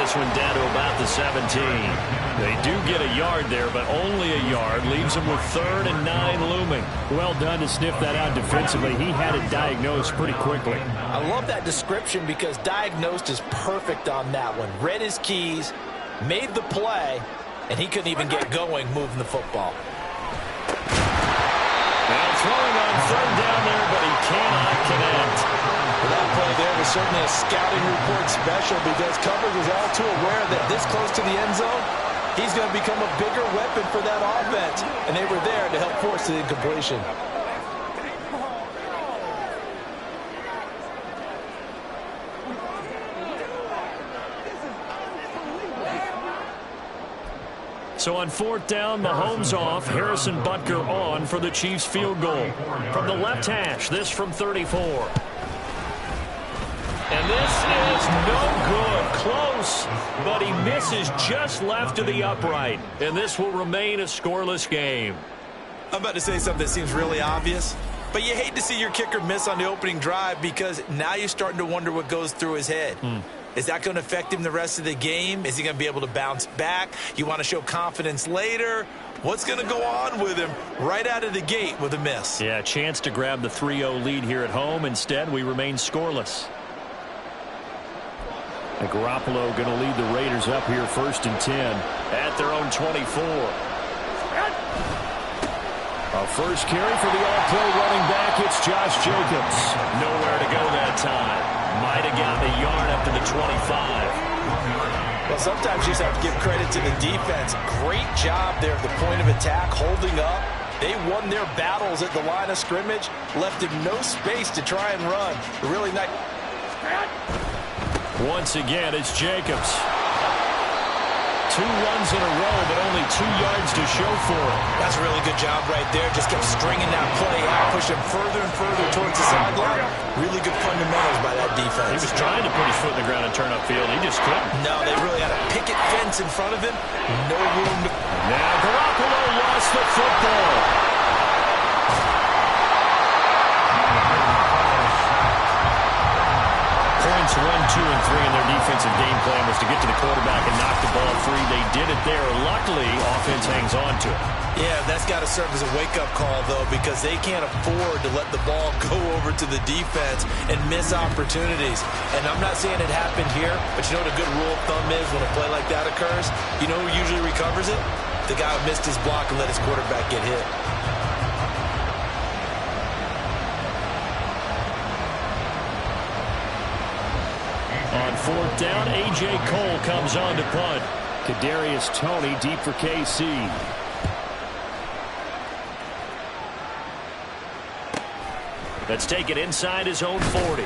this one down to about the 17. They do get a yard there, but only a yard. Leaves them with 3rd and 9 looming. Well done to sniff that out defensively. He had it diagnosed pretty quickly. I love that description because diagnosed is perfect on that one. Read his keys, made the play, and he couldn't even get going moving the football. Now throwing on 3rd down there, but he cannot connect. That play there was certainly a scouting report special because coverage was all too aware that this close to the end zone, he's going to become a bigger weapon for that offense. And they were there to help force the incompletion. So on 4th down, Mahomes off, Harrison Butker on for the Chiefs field goal. From the left hash, this from 34. And this is no good. Close, but he misses just left of the upright. And this will remain a scoreless game. I'm about to say something that seems really obvious, but you hate to see your kicker miss on the opening drive because now you're starting to wonder what goes through his head. Is that going to affect him the rest of the game? Is he going to be able to bounce back? You want to show confidence later? What's going to go on with him right out of the gate with a miss? Yeah, a chance to grab the 3-0 lead here at home. Instead, we remain scoreless. And Garoppolo going to lead the Raiders up here 1st and 10 at their own 24. A first carry for the all-pro running back. It's Josh Jacobs. Nowhere to go that time. Might have gotten a yard up to the 25. Well, sometimes you just have to give credit to the defense. Great job there at the point of attack, holding up. They won their battles at the line of scrimmage, left him no space to try and run. Really nice. Once again, it's Jacobs. 2 runs in a row, but only 2 yards to show for it. That's a really good job right there. Just kept stringing that play out, pushing further and further towards the sideline. Really good fundamentals by that defense. He was trying to put his foot in the ground and turn upfield. He just couldn't. No, they really had a picket fence in front of him. No room to... Now Garoppolo lost the football. Points 1, 2, and 3 in their defensive game plan was to get to the quarterback and knock the ball free. They did it there. Luckily, offense hangs on to it. Yeah, that's got to serve as a wake-up call, though, because they can't afford to let the ball go over to the defense and miss opportunities. And I'm not saying it happened here, but you know what a good rule of thumb is when a play like that occurs? You know who usually recovers it? The guy who missed his block and let his quarterback get hit. On 4th down, A.J. Cole comes on to punt. Kadarius Toney deep for KC. Let's take it inside his own 40.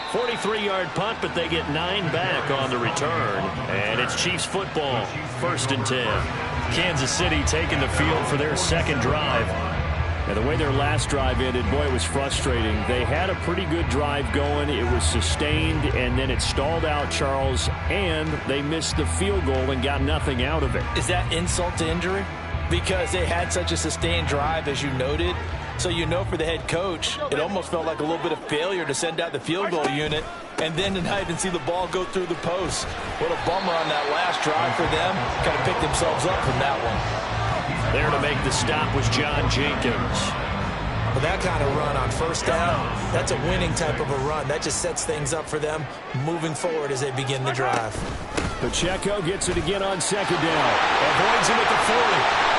43-yard punt, but they get 9 back on the return. And it's Chiefs football, 1st and 10. Kansas City taking the field for their second drive. And the way their last drive ended, boy, it was frustrating. They had a pretty good drive going. It was sustained, and then it stalled out, Charles, and they missed the field goal and got nothing out of it. Is that insult to injury? Because they had such a sustained drive, as you noted. So you know for the head coach, it almost felt like a little bit of failure to send out the field goal unit and then tonight and see the ball go through the post. What a bummer on that last drive for them. Kind of picked themselves up from that one. There to make the stop was John Jenkins. Well, that kind of run on 1st down, that's a winning type of a run. That just sets things up for them moving forward as they begin the drive. Pacheco gets it again on 2nd down. Avoids him at the 40.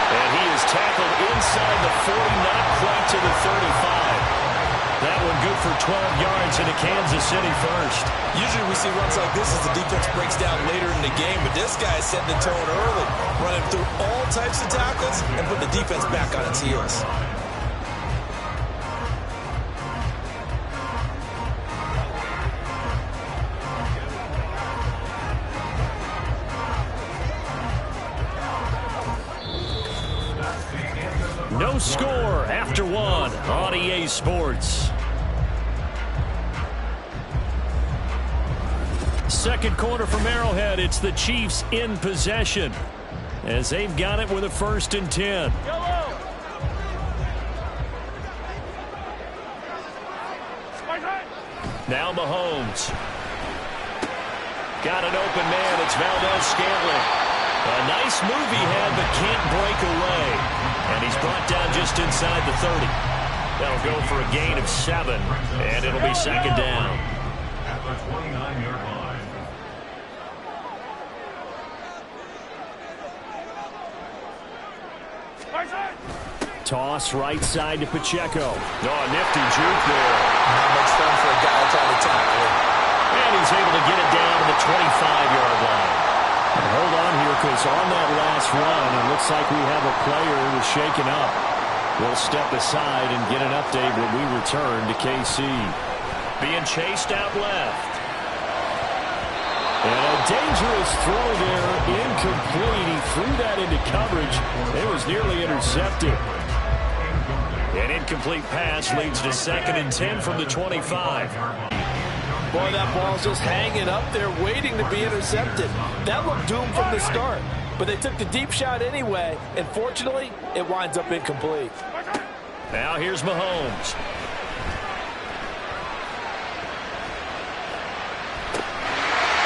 And he is tackled inside the 40, not quite to the 35. That one good for 12 yards into Kansas City first. Usually we see runs like this as the defense breaks down later in the game, but this guy is setting the tone early, running through all types of tackles and put the defense back on its heels. No score after 1 on EA Sports. Second quarter from Arrowhead. It's the Chiefs in possession as they've got it with a 1st and 10. Now Mahomes. Got an open man. It's Valdez-Scantling. A nice move he had, but can't break away. And he's brought down just inside the 30. That'll go for a gain of 7, and it'll be second down. At the 29-yard line. Toss right side to Pacheco. Oh, nifty juke there. Not much fun for a guy trying to tackle him. And he's able to get it down to the 25-yard line. And hold on here, because on that last run, it looks like we have a player who's shaken up. We'll step aside and get an update when we return to KC. Being chased out left. And a dangerous throw there, incomplete. He threw that into coverage. It was nearly intercepted. An incomplete pass leads to 2nd and 10 from the 25. Boy, that ball's just hanging up there waiting to be intercepted. That looked doomed from the start. But they took the deep shot anyway, and fortunately, it winds up incomplete. Now here's Mahomes.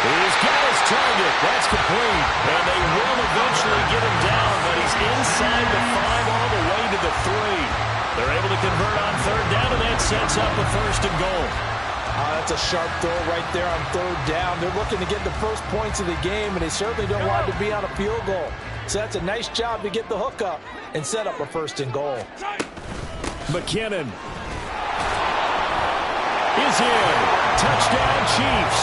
He's got his target. That's complete. And they will eventually get him down, but he's inside the 5 all the way to the 3. They're able to convert on 3rd down, and that sets up a 1st and goal. That's a sharp throw right there on 3rd down. They're looking to get the first points of the game, and they certainly don't want it to be on a field goal. So that's a nice job to get the hook up and set up a 1st and goal. McKinnon is in. Touchdown, Chiefs.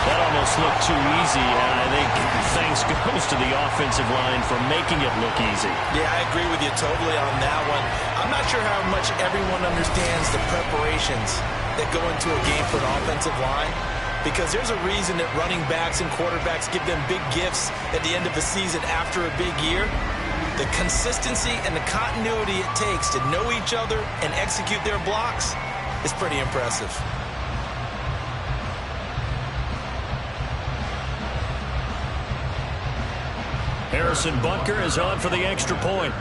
That almost looked too easy, and I think thanks goes to the offensive line for making it look easy. Yeah, I agree with you totally on that one. I'm not sure how much everyone understands the preparations that go into a game for an offensive line, because there's a reason that running backs and quarterbacks give them big gifts at the end of the season after a big year. The consistency and the continuity it takes to know each other and execute their blocks is pretty impressive. Harrison Butker is on for the extra point.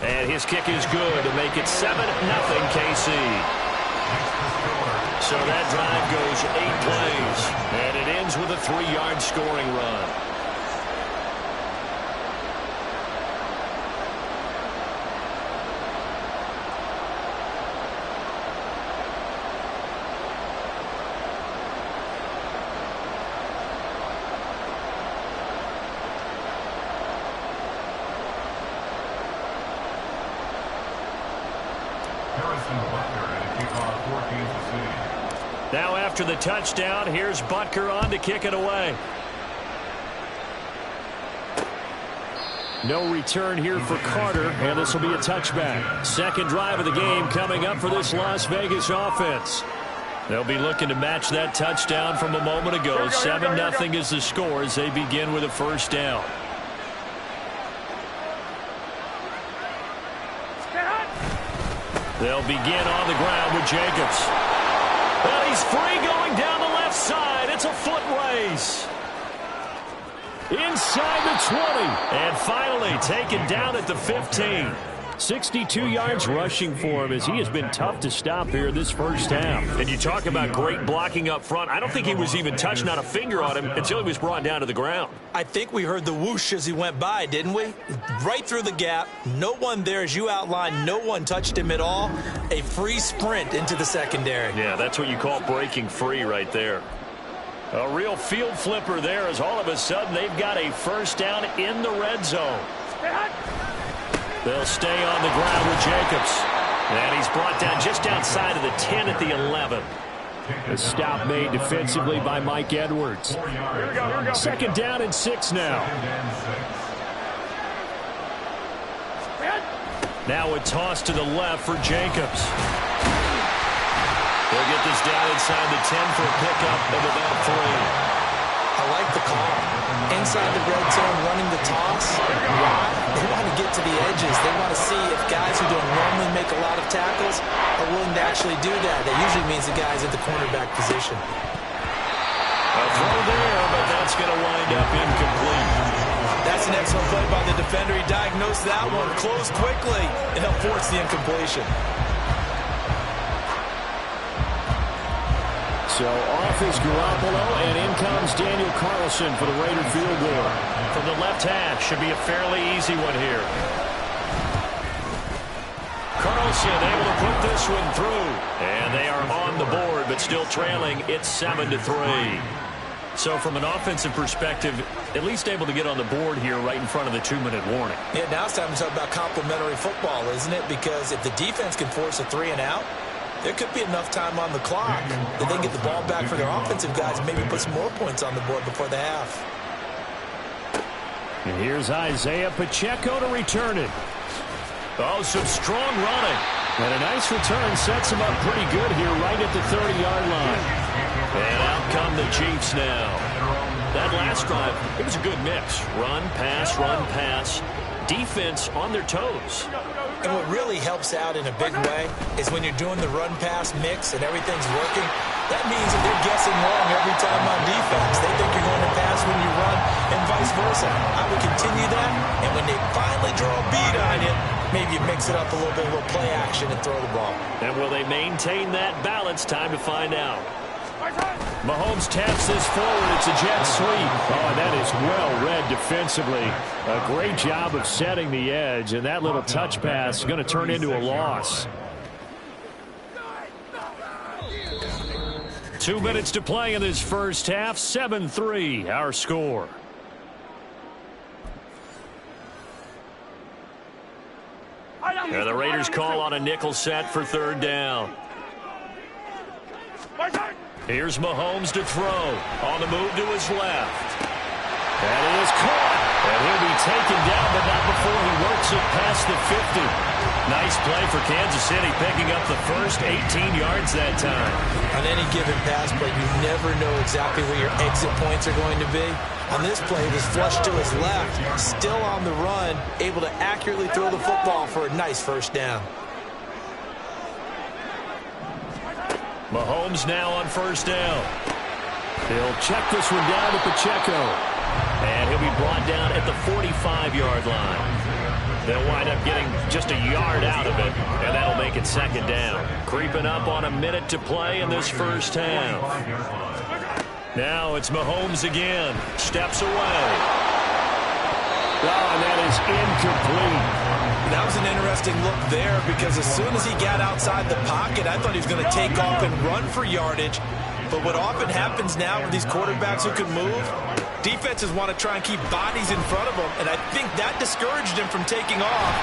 And his kick is good to make it 7-0 KC. So that drive goes 8 plays, and it ends with a 3-yard scoring run. Now after the touchdown, here's Butker on to kick it away. No return here for Carter, and this will be a touchback. 2nd drive of the game coming up for this Las Vegas offense. They'll be looking to match that touchdown from a moment ago. 7-0 is the score as they begin with a 1st down. They'll begin on the ground with Jacobs. Well, he's free going down the left side. It's a foot race. Inside the 20. And finally taken down at the 15. 62 yards rushing for him as he has been tough to stop here this first half. And you talk about great blocking up front. I don't think he was even touched, not a finger on him, until he was brought down to the ground. I think we heard the whoosh as he went by, didn't we? Right through the gap. No one there, as you outlined. No one touched him at all. A free sprint into the secondary. Yeah, that's what you call breaking free right there. A real field flipper there as all of a sudden they've got a 1st down in the red zone. They'll stay on the ground with Jacobs. And he's brought down just outside of the 10 at the 11. A stop made defensively by Mike Edwards. 2nd down and 6 now. Now a toss to the left for Jacobs. They'll get this down inside the 10 for a pickup of about 3. I like the call. Inside the red zone, running the toss. Why? They want to get to the edges. They want to see if guys who don't normally make a lot of tackles are willing to actually do that. That usually means the guys at the cornerback position. A throw there, but that's going to wind up incomplete. That's an excellent play by the defender. He diagnosed that one, closed quickly, and helped force the incompletion. So off is Garoppolo, and in comes Daniel Carlson for the Raider field goal. From the left half, should be a fairly easy one here. Carlson able to put this one through. And they are on the board, but still trailing. It's 7-3. So from an offensive perspective, at least able to get on the board here right in front of the 2-minute warning. Yeah, now it's time to talk about complementary football, isn't it? Because if the defense can force a 3 and out, there could be enough time on the clock that they can get the ball back for their offensive guys and maybe put some more points on the board before the half. And here's Isaiah Pacheco to return it. Oh, some strong running. And a nice return sets him up pretty good here right at the 30-yard line. And out come the Chiefs now. That last drive, it was a good mix. Run, pass. Defense on their toes. And what really helps out in a big way is when you're doing the run-pass mix and everything's working, that means that they're guessing wrong every time on defense. They think you're going to pass when you run and vice versa. I would continue that, and when they finally draw a beat on you, maybe you mix it up a little bit, a little play action and throw the ball. And will they maintain that balance? Time to find out. Mahomes taps this forward. It's a jet sweep. Oh, and that is well read defensively. A great job of setting the edge, and that little touch pass is going to turn into a loss. 2 minutes to play in this first half. 7-3, our score. And the Raiders call on a nickel set for 3rd down. Here's Mahomes to throw. On the move to his left. That is caught. And he'll be taken down, but not before he works it past the 50. Nice play for Kansas City, picking up the first 18 yards that time. On any given pass play, you never know exactly where your exit points are going to be. On this play, it was flushed to his left, still on the run, able to accurately throw the football for a nice 1st down. Mahomes now on 1st down. He'll check this one down to Pacheco. And he'll be brought down at the 45-yard line. They'll wind up getting just a yard out of it, and that'll make it 2nd down. Creeping up on a minute to play in this first half. Now it's Mahomes again. Steps away. Oh, and that is incomplete. That was an interesting look there because as soon as he got outside the pocket, I thought he was going to take off and run for yardage. But what often happens now with these quarterbacks who can move, defenses want to try and keep bodies in front of them, and I think that discouraged him from taking off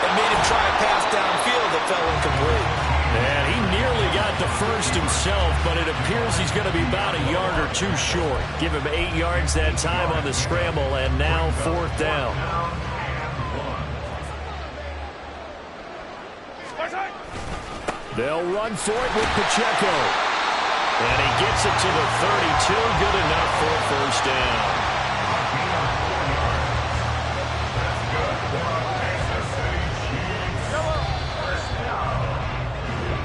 and made him try a pass downfield that fell incomplete. And he nearly got the first himself, but it appears he's going to be about a yard or 2 short. Give him 8 yards that time on the scramble, and now 4th down. They'll run for it with Pacheco. And he gets it to the 32. Good enough for a 1st down.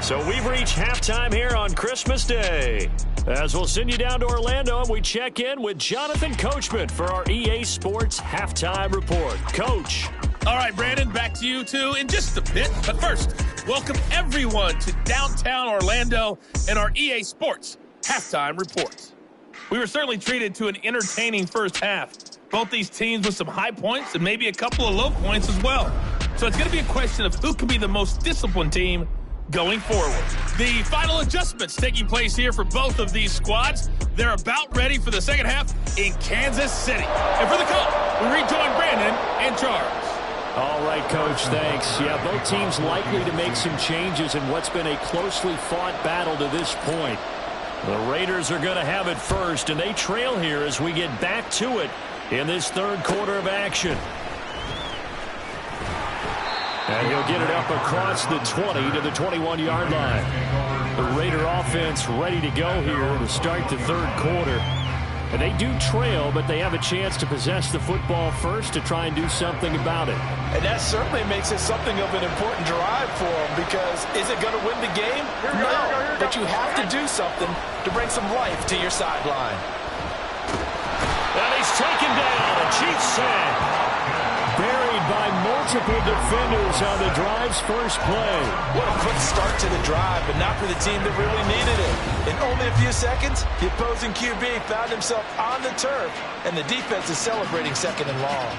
So we've reached halftime here on Christmas Day. As we'll send you down to Orlando, and we check in with Jonathan Coachman for our EA Sports Halftime Report. Coach. All right, Brandon, back to you, too, in just a bit. But first, welcome everyone to downtown Orlando and our EA Sports Halftime Report. We were certainly treated to an entertaining first half. Both these teams with some high points and maybe a couple of low points as well. So it's going to be a question of who can be the most disciplined team going forward. The final adjustments taking place here for both of these squads. They're about ready for the second half in Kansas City. And for the call, we rejoin Brandon and Charles. All right, Coach, thanks. Yeah, both teams likely to make some changes in what's been a closely fought battle to this point. The Raiders are going to have it first, and they trail here as we get back to it in this 3rd quarter of action. And he'll get it up across the 20 to the 21-yard line. The Raider offense ready to go here to start the 3rd quarter. And they do trail, but they have a chance to possess the football first to try and do something about it. And that certainly makes it something of an important drive for them because is it going to win the game? No, but you have to do something to bring some life to your sideline. And he's taken down. Chiefs sack. Buried by multiple defenders on the drive's first play. What a quick start to the drive, but not for the team that really needed it. In only a few seconds, the opposing QB found himself on the turf, and the defense is celebrating second and long.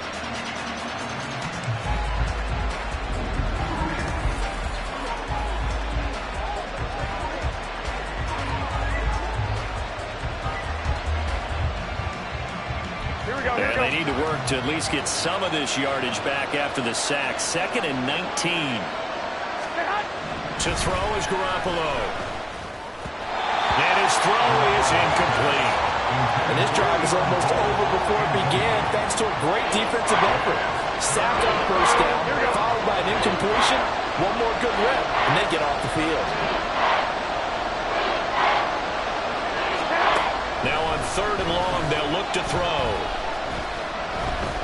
And they need to work to at least get some of this yardage back after the sack. 2nd and 19. To throw is Garoppolo. And his throw is incomplete. And this drive is almost over before it began thanks to a great defensive effort. Sack on first down, followed by an incompletion. One more good rep, and they get off the field. Now on 3rd and long, they'll look to throw.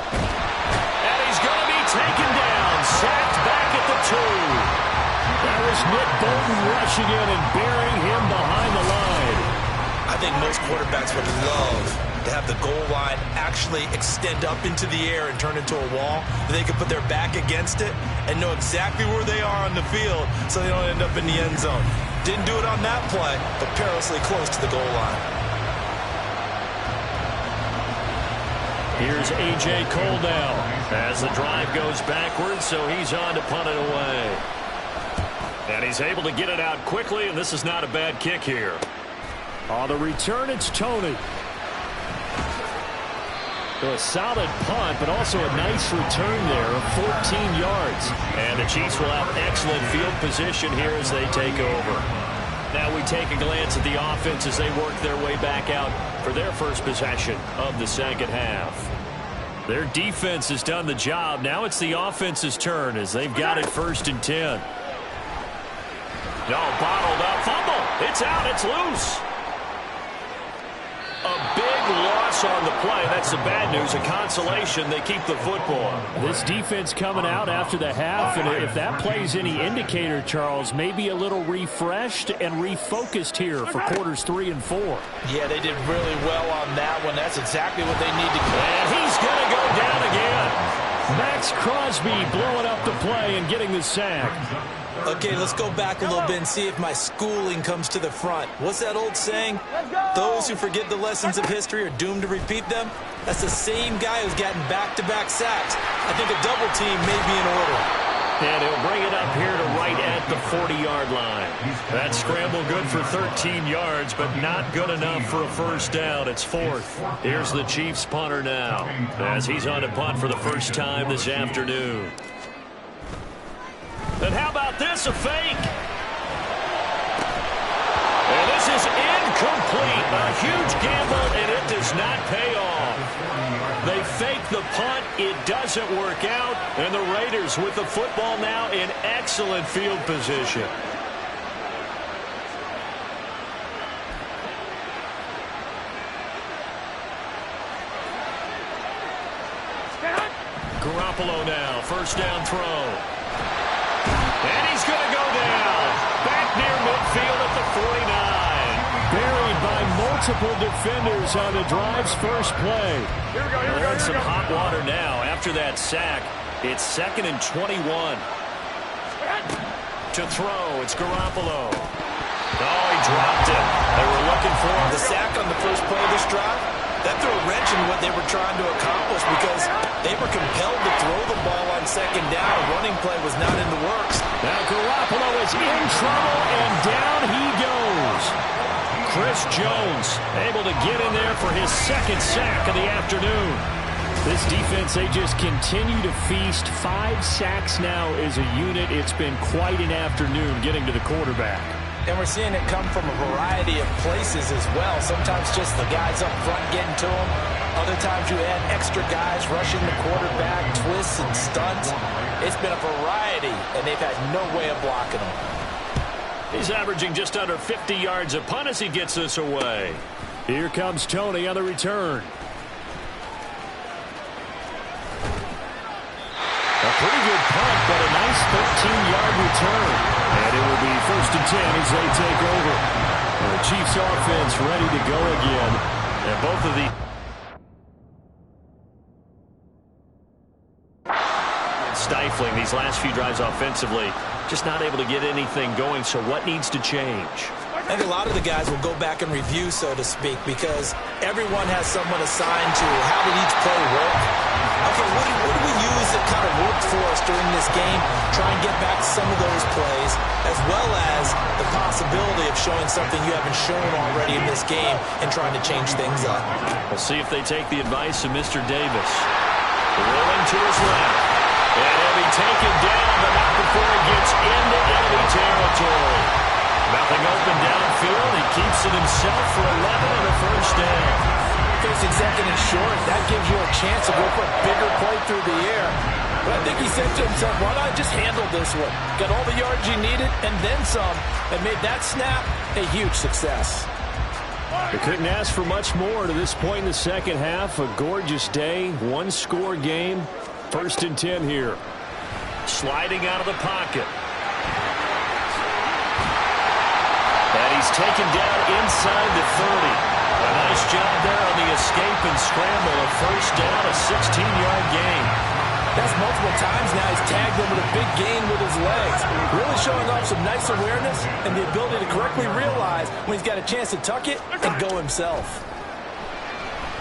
And he's going to be taken down, sacked back at the 2. That was Nick Bolton rushing in and burying him behind the line. I think most quarterbacks would love to have the goal line actually extend up into the air and turn into a wall. They can put their back against it and know exactly where they are on the field so they don't end up in the end zone. Didn't do it on that play, but perilously close to the goal line. Here's A.J. Cole now as the drive goes backwards, so he's on to punt it away. And he's able to get it out quickly, and this is not a bad kick here. On the return, it's Tony. So a solid punt, but also a nice return there of 14 yards. And the Chiefs will have excellent field position here as they take over. Now we take a glance at the offense as they work their way back out for their first possession of the second half. Their defense has done the job. Now it's the offense's turn as they've got it 1st and 10. No, bottled up. Fumble. It's out. It's loose. A big loss on the play. That's the bad news. A consolation. They keep the football. This defense coming out after the half, and if that plays any indicator, Charles, maybe a little refreshed and refocused here for quarters 3 and 4. Yeah, they did really well on that one. That's exactly what they need to do. And he's going to go down again. Max Crosby blowing up the play and getting the sack. Okay, let's go back a little bit and see if my schooling comes to the front. What's that old saying? Those who forget the lessons of history are doomed to repeat them. That's the same guy who's gotten back-to-back sacks. I think a double team may be in order. And he'll bring it up here to right at the 40-yard line. That scramble good for 13 yards, but not good enough for a first down. It's 4th. Here's the Chiefs punter now as he's on to punt for the first time this afternoon. And how about this, a fake? And this is incomplete. A huge gamble, and it does not pay off. They fake the punt. It doesn't work out. And the Raiders with the football now in excellent field position. Garoppolo now, first down throw. And he's going to go down. Back near midfield at the 49. Buried by multiple defenders on the drive's first play. And some hot water now after that sack. It's 2nd and 21. To throw, it's Garoppolo. Oh, he dropped it. They were looking for him. The sack on the first play of this drive, that threw a wrench in what they were trying to accomplish because they were compelled to throw the ball on 2nd down. A running play was not in the works. Now Garoppolo is in trouble, and down he goes. Chris Jones able to get in there for his 2nd sack of the afternoon. This defense, they just continue to feast. 5 sacks now as a unit. It's been quite an afternoon getting to the quarterback. And we're seeing it come from a variety of places as well. Sometimes just the guys up front getting to him. Other times you add extra guys rushing the quarterback, twists and stunts. It's been a variety, and they've had no way of blocking him. He's averaging just under 50 yards a punt as he gets this away. Here comes Tony on the return. A pretty good punt, but a nice 13-yard return. And it will be 1st and 10 as they take over. And the Chiefs offense ready to go again. And both of the baffling. These last few drives offensively, just not able to get anything going. So what needs to change? I think a lot of the guys will go back and review, so to speak, because everyone has someone assigned to how did each play work. Okay, what do we use that kind of worked for us during this game? Try and get back some of those plays, as well as the possibility of showing something you haven't shown already in this game and trying to change things up. We'll see if they take the advice of Mr. Davis. Rolling to his left. And he'll be taken down, but not before he gets into enemy territory. Nothing open downfield. He keeps it himself for 11 and a first down. Facing second and short, that gives you a chance to go for a bigger play through the air. But I think he said to himself, why not just handle this one? Got all the yards you needed and then some, and made that snap a huge success. They couldn't ask for much more to this point in the second half. A gorgeous day, one-score game. 1st and 10 here. Sliding out of the pocket. And he's taken down inside the 30. A nice job there on the escape and scramble. A first down, a 16-yard gain. That's multiple times now. He's tagged him with a big gain with his legs. Really showing off some nice awareness and the ability to correctly realize when he's got a chance to tuck it and go himself.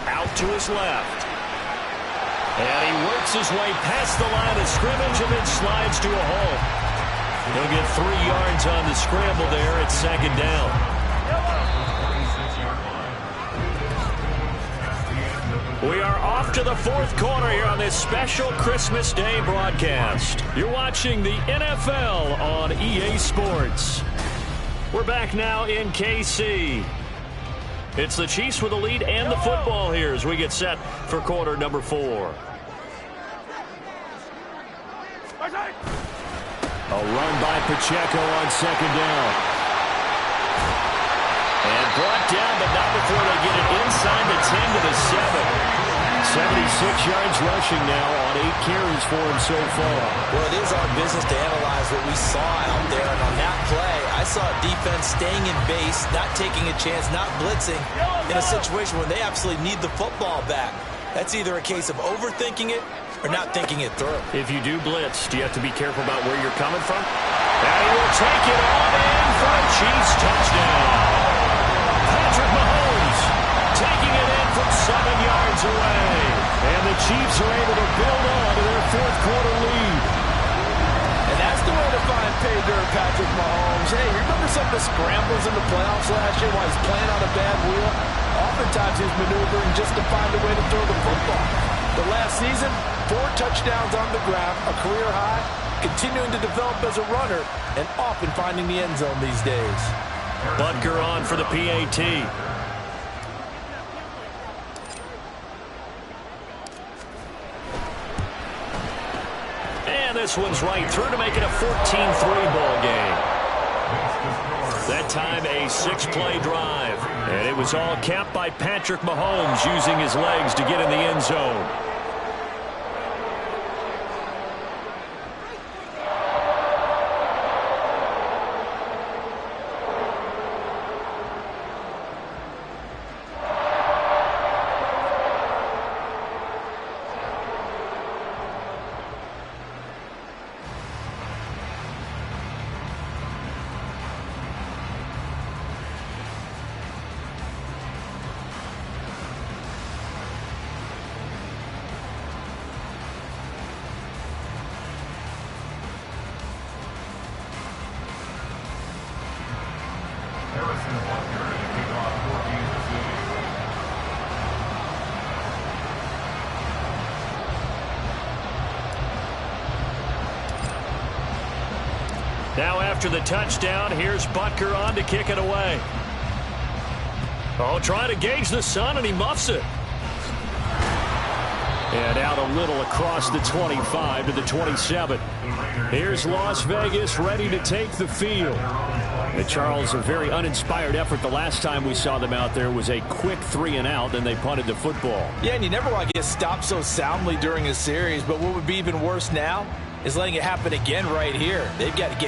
Out to his left. And he works his way past the line of scrimmage and then slides to a hole. He'll get 3 yards on the scramble there at second down. We are off to the 4th quarter here on this special Christmas Day broadcast. You're watching the NFL on EA Sports. We're back now in KC. It's the Chiefs with the lead and the football here as we get set for quarter number 4. A run by Pacheco on second down. And brought down, but not before they get it inside the 10 to the 7. 76 yards rushing now on 8 carries for him so far. Well, it is our business to analyze what we saw out there. And on that play, I saw defense staying in base, not taking a chance, not blitzing in a situation where they absolutely need the football back. That's either a case of overthinking it or not thinking it through. If you do blitz, do you have to be careful about where you're coming from? And he will take it on in for a Chiefs touchdown. Patrick Mahomes taking it in from 7 yards away. And the Chiefs are able to build on to their 4th quarter lead. And that's the way to find pay dirt, Patrick Mahomes. Hey, remember some of the scrambles in the playoffs last year while he's playing on a bad wheel? Oftentimes he's maneuvering just to find a way to throw the football. The last season, 4 touchdowns on the ground, a career high, continuing to develop as a runner, and often finding the end zone these days. Butker on for the PAT. And this one's right through to make it a 14-3 ball game. That time a 6-play drive. And it was all capped by Patrick Mahomes using his legs to get in the end zone. Now after the touchdown, here's Butker on to kick it away. Oh, trying to gauge the sun, and he muffs it. And out a little across the 25 to the 27. Here's Las Vegas ready to take the field. And Charles, a very uninspired effort. The last time we saw them out there was a quick 3-and-out, and they punted the football. Yeah, and you never want to get stopped so soundly during a series, but what would be even worse now is letting it happen again right here. They've got to get